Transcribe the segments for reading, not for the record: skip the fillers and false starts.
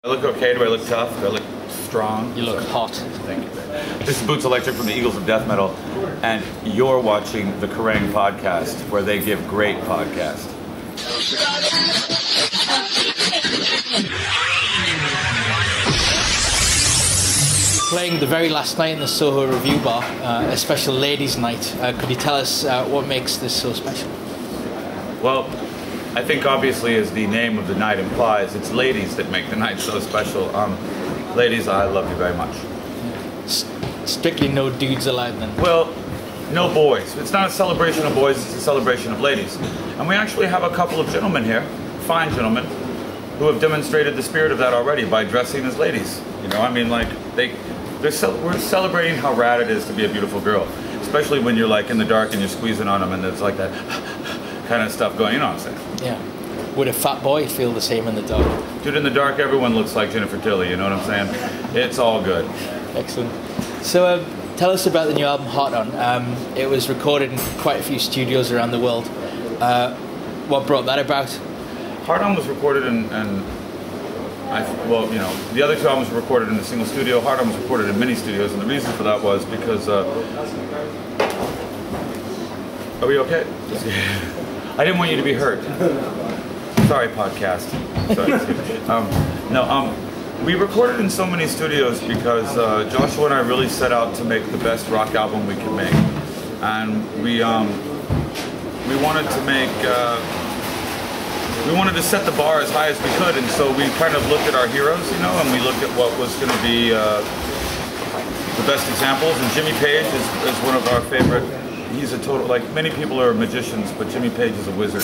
I look okay? Do I look tough? Do I look strong? You look hot. Thank you. This is Boots Electric from the Eagles of Death Metal, and you're watching the Kerrang podcast, where they give great podcasts. Playing the very last night in the Soho Review Bar, a special ladies' night. Could you tell us what makes this so special? Well, I think obviously, as the name of the night implies, it's ladies that make the night so special. Ladies, I love you very much. Strictly no dudes allowed then? Well, no boys. It's not a celebration of boys, it's a celebration of ladies. And we actually have a couple of gentlemen here, fine gentlemen, who have demonstrated the spirit of that already by dressing as ladies. You know, I mean, like, we're celebrating how rad it is to be a beautiful girl. Especially when you're like in the dark and you're squeezing on them and there's like that kind of stuff going, you know what I'm saying? Yeah. Would a fat boy feel the same in the dark? Dude, in the dark, everyone looks like Jennifer Tilly, you know what I'm saying? It's all good. Excellent. So tell us about the new album, Hot On. It was recorded in quite a few studios around the world. What brought that about? Hot On was recorded well, you know, the other two albums were recorded in a single studio. Hot On was recorded in many studios, and the reason for that was because... Are we okay? I didn't want you to be hurt. Sorry, podcast. Sorry. We recorded in so many studios because Joshua and I really set out to make the best rock album we could make, and we wanted to make we wanted to set the bar as high as we could, and so we kind of looked at our heroes, you know, and we looked at what was going to be the best examples. And Jimmy Page is one of our favorite. He's a total, like, many people are magicians, but Jimmy Page is a wizard.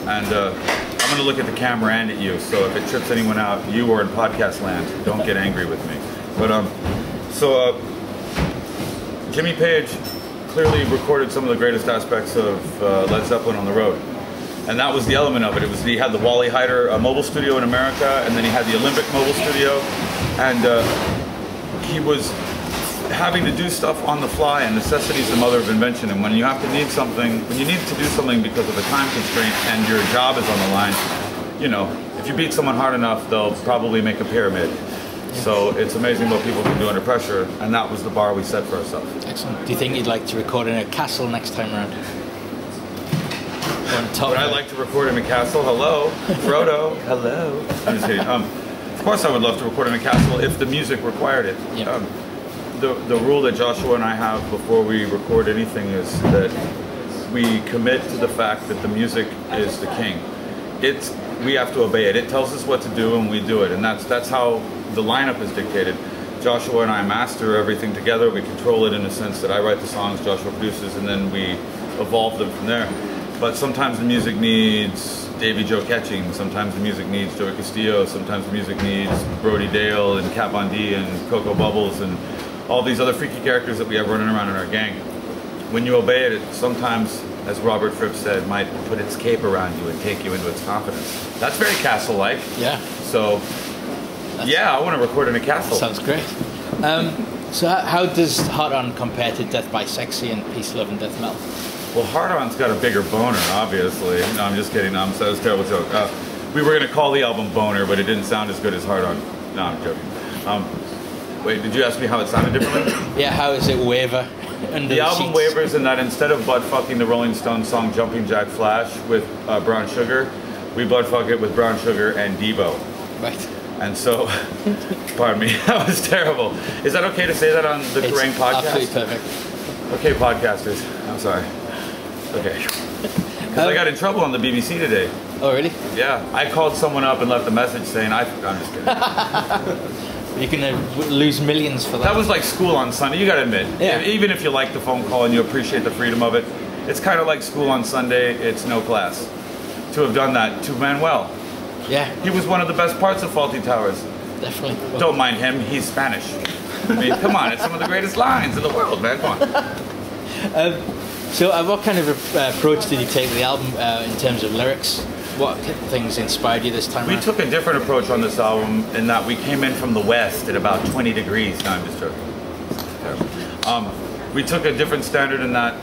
And I'm going to look at the camera and at you, so if it trips anyone out, you are in podcast land, don't get angry with me. But Jimmy Page clearly recorded some of the greatest aspects of Led Zeppelin on the road. And that was the element of it. He had the Wally Heider mobile studio in America, and then he had the Olympic mobile studio, and he was having to do stuff on the fly, and necessity is the mother of invention. And when you need to do something because of a time constraint and your job is on the line, you know, if you beat someone hard enough, they'll probably make a pyramid. So it's amazing what people can do under pressure, and that was the bar we set for ourselves. Excellent. Do you think you'd like to record in a castle next time around? Would I like to record in a castle? Hello, Frodo. Hello. I'm just kidding. Of course I would love to record in a castle if the music required it. Yeah. The rule that Joshua and I have before we record anything is that we commit to the fact that the music is the king. We have to obey it. It tells us what to do, and we do it. And that's how the lineup is dictated. Joshua and I master everything together. We control it in the sense that I write the songs, Joshua produces, and then we evolve them from there. But sometimes the music needs Davy Joe Ketching, sometimes the music needs Joey Castillo, sometimes the music needs Brody Dale and Kat Von D and Coco Bubbles and all these other freaky characters that we have running around in our gang. When you obey it, it sometimes, as Robert Fripp said, might put its cape around you and take you into its confidence. That's very castle-like. Yeah. So, yeah, I want to record in a castle. Sounds great. So how does Hot On compare to Death by Sexy and Peace, Love and Death Metal? Well, Hot On's got a bigger boner, obviously. No, I'm just kidding. That was a terrible joke. We were going to call the album Boner, but it didn't sound as good as Hot On. No, I'm joking. Wait, did you ask me how it sounded differently? Yeah, how does it waver? The album wavers in that instead of butt-fucking the Rolling Stones song Jumping Jack Flash with Brown Sugar, we butt-fuck it with Brown Sugar and Devo. Right. And so, pardon me, that was terrible. Is that okay to say that on the Kerrang podcast? Absolutely perfect. Okay, podcasters. I'm sorry. Okay. Because I got in trouble on the BBC today. Oh, really? Yeah. I called someone up and left a message saying, I'm just kidding. You're going to lose millions for that. That was like school on Sunday, you got to admit. Yeah. Even if you like the phone call and you appreciate the freedom of it, it's kind of like school on Sunday, it's no class. To have done that to Manuel. Yeah. He was one of the best parts of Faulty Towers. Definitely. Don't mind him, he's Spanish. I mean, come on, it's some of the greatest lines in the world, man, come on. So what kind of approach did you take to the album in terms of lyrics? What things inspired you this time around? We took a different approach on this album in that we came in from the west at about 20 degrees. No, I'm just joking. We took a different standard in that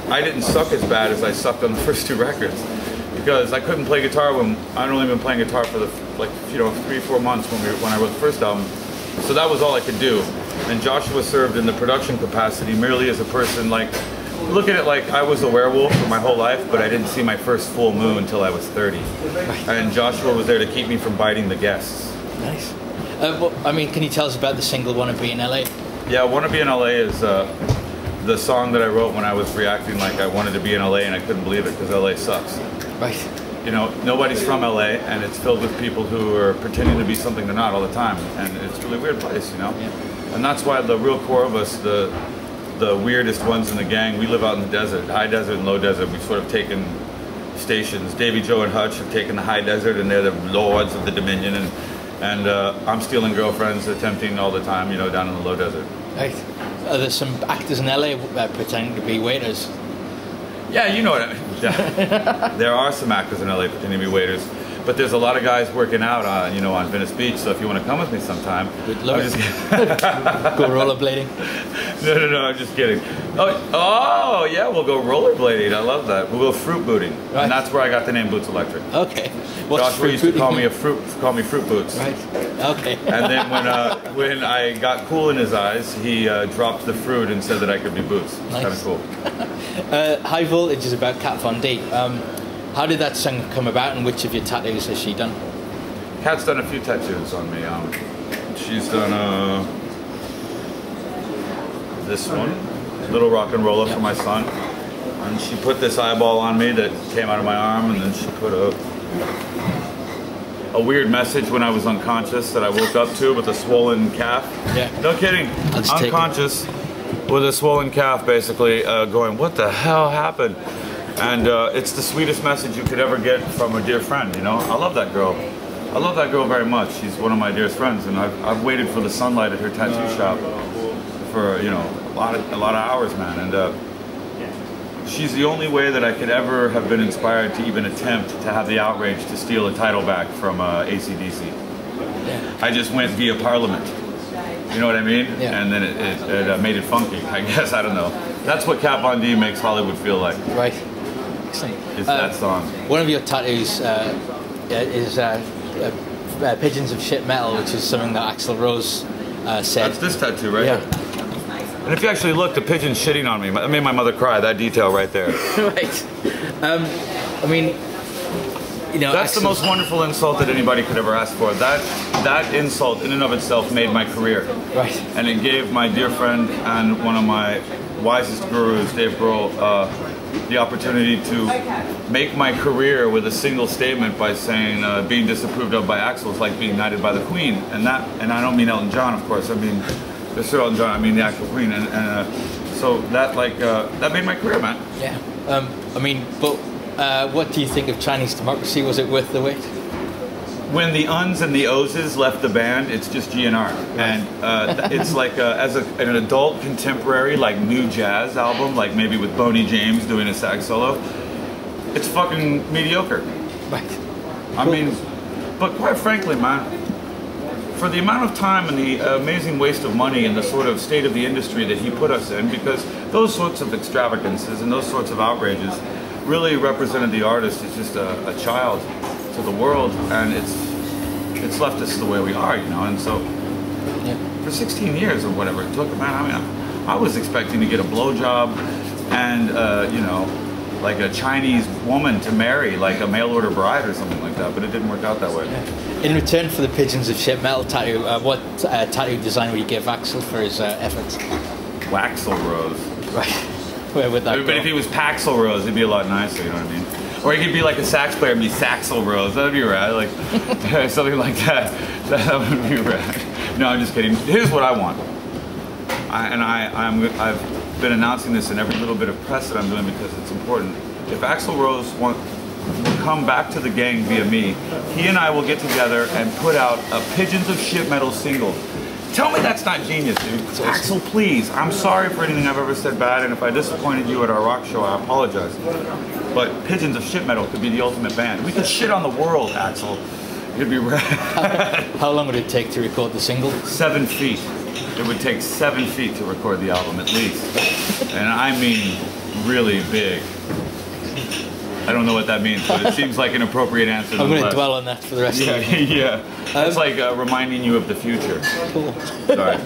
I didn't suck as bad as I sucked on the first two records. because I couldn't play guitar when I'd only been playing guitar for the like 3-4 months when I wrote the first album. So that was all I could do. And Joshua served in the production capacity merely as a person. Like, look at it like I was a werewolf for my whole life, but I didn't see my first full moon until I was 30. And Joshua was there to keep me from biting the guests. Nice. Well, I mean, can you tell us about the single "Wanna Be in LA"? Yeah, "Wanna Be in LA" is the song that I wrote when I was reacting like I wanted to be in LA and I couldn't believe it because LA sucks. Right. You know, nobody's from LA, and it's filled with people who are pretending to be something they're not all the time, and it's a really weird place, you know. Yeah. And that's why the real core of us, the weirdest ones in the gang, we live out in the desert, high desert and low desert. We've sort of taken stations. Davy Joe and Hutch have taken the high desert, and they're the lords of the Dominion, and I'm stealing girlfriends, attempting all the time, you know, down in the low desert. Right. Are there some actors in LA pretending to be waiters? Yeah, you know what I mean. There are some actors in LA pretending to be waiters, but there's a lot of guys working out, you know, on Venice Beach. So if you want to come with me sometime, we'd love it. Go rollerblading. No, I'm just kidding. Oh, yeah, we'll go rollerblading. I love that. We'll go fruit booting, right. And that's where I got the name Boots Electric. Okay. Joshua used to call me Fruit Boots. Right. Okay. And then when I got cool in his eyes, he dropped the fruit and said that I could be Boots. It's kind of cool. High Voltage is about Kat Von D. How did that song come about, and which of your tattoos has she done? Kat's done a few tattoos on me. She's done this one, Little Rock and Roller for my son. And she put this eyeball on me that came out of my arm, and then she put a weird message when I was unconscious that I woke up to with a swollen calf. Yeah. No kidding. Unconscious with a swollen calf, basically going, what the hell happened? And it's the sweetest message you could ever get from a dear friend, you know? I love that girl. I love that girl very much. She's one of my dearest friends, and I've waited for the sunlight at her tattoo shop for, you know, a lot of hours, man. And she's the only way that I could ever have been inspired to even attempt to have the outrage to steal a title back from AC/DC. I just went via Parliament. You know what I mean? Yeah. And then it made it funky, I guess. I don't know. That's what Kat Von D makes Hollywood feel like. Right. It's that song. One of your tattoos is Pigeons of Shit Metal, which is something that Axl Rose said. That's this tattoo, right? Yeah. And if you actually look, the pigeon's shitting on me. That made my mother cry, that detail right there. Right. I mean, you know, that's the most wonderful insult that anybody could ever ask for. That insult in and of itself made my career. Right. And it gave my dear friend and one of my wisest gurus, Dave Grohl, the opportunity to make my career with a single statement by saying being disapproved of by Axl is like being knighted by the Queen. And I don't mean Elton John, of course. I mean Mr. Elton John. I mean the actual Queen. And so that that made my career, man. Yeah. I mean, but what do you think of Chinese democracy? Was it worth the wait? When the uns and the oses left the band, it's just GNR. And it's like as an adult contemporary, like new jazz album, like maybe with Boney James doing a sax solo, it's fucking mediocre. Right. I mean, but quite frankly, man, for the amount of time and the amazing waste of money and the sort of state of the industry that he put us in, because those sorts of extravagances and those sorts of outrages really represented the artist as just a child to the world, and it's left us the way we are, you know. And so for 16 years or whatever it took, man, I mean, I was expecting to get a blowjob and you know, like a Chinese woman to marry, like a mail order bride or something like that, but it didn't work out that way. In return for the Pigeons of Shit Metal tattoo, what tattoo design would you give Axl for his efforts? Axl Rose. Right. Where would that go? But if he was Paxl Rose, it'd be a lot nicer, you know what I mean? Or he could be like a sax player and be Saxl Rose. That'd be rad, like something like that. That would be rad. No, I'm just kidding. Here's what I want. I've been announcing this in every little bit of press that I'm doing because it's important. If Axl Rose will come back to the gang via me, he and I will get together and put out a Pigeons of Shit Metal single. Tell me that's not genius, dude. Axl, please. I'm sorry for anything I've ever said bad, and if I disappointed you at our rock show, I apologize. But Pigeons of Shit Metal could be the ultimate band. We could shit on the world, Axl. It'd be rad. How long would it take to record the single? 7 feet. It would take 7 feet to record the album, at least. And I mean really big. I don't know what that means, but it seems like an appropriate answer. I'm going to dwell on that for the rest of the time. Yeah, that's like reminding you of the future. Cool. Sorry.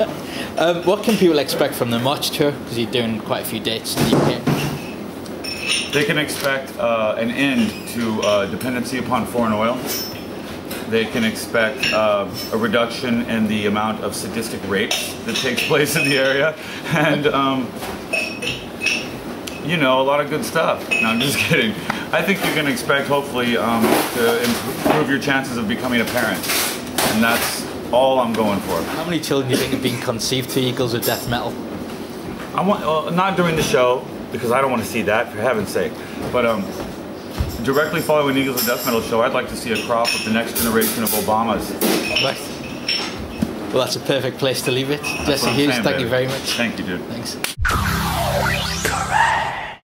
What can people expect from the March tour? Because you're doing quite a few dates in the UK. They can expect an end to dependency upon foreign oil. They can expect a reduction in the amount of sadistic rape that takes place in the area, and you know, a lot of good stuff. No, I'm just kidding. I think you can expect, hopefully, to improve your chances of becoming a parent, and that's all I'm going for. How many children do you think have been conceived through Eagles of Death Metal? I want not during the show, because I don't want to see that, for heaven's sake. But directly following Eagles of Death Metal show, I'd like to see a crop of the next generation of Obamas. Right. Well, that's a perfect place to leave it. Jesse Hughes, thank you very much. Thank you, dude. Thanks.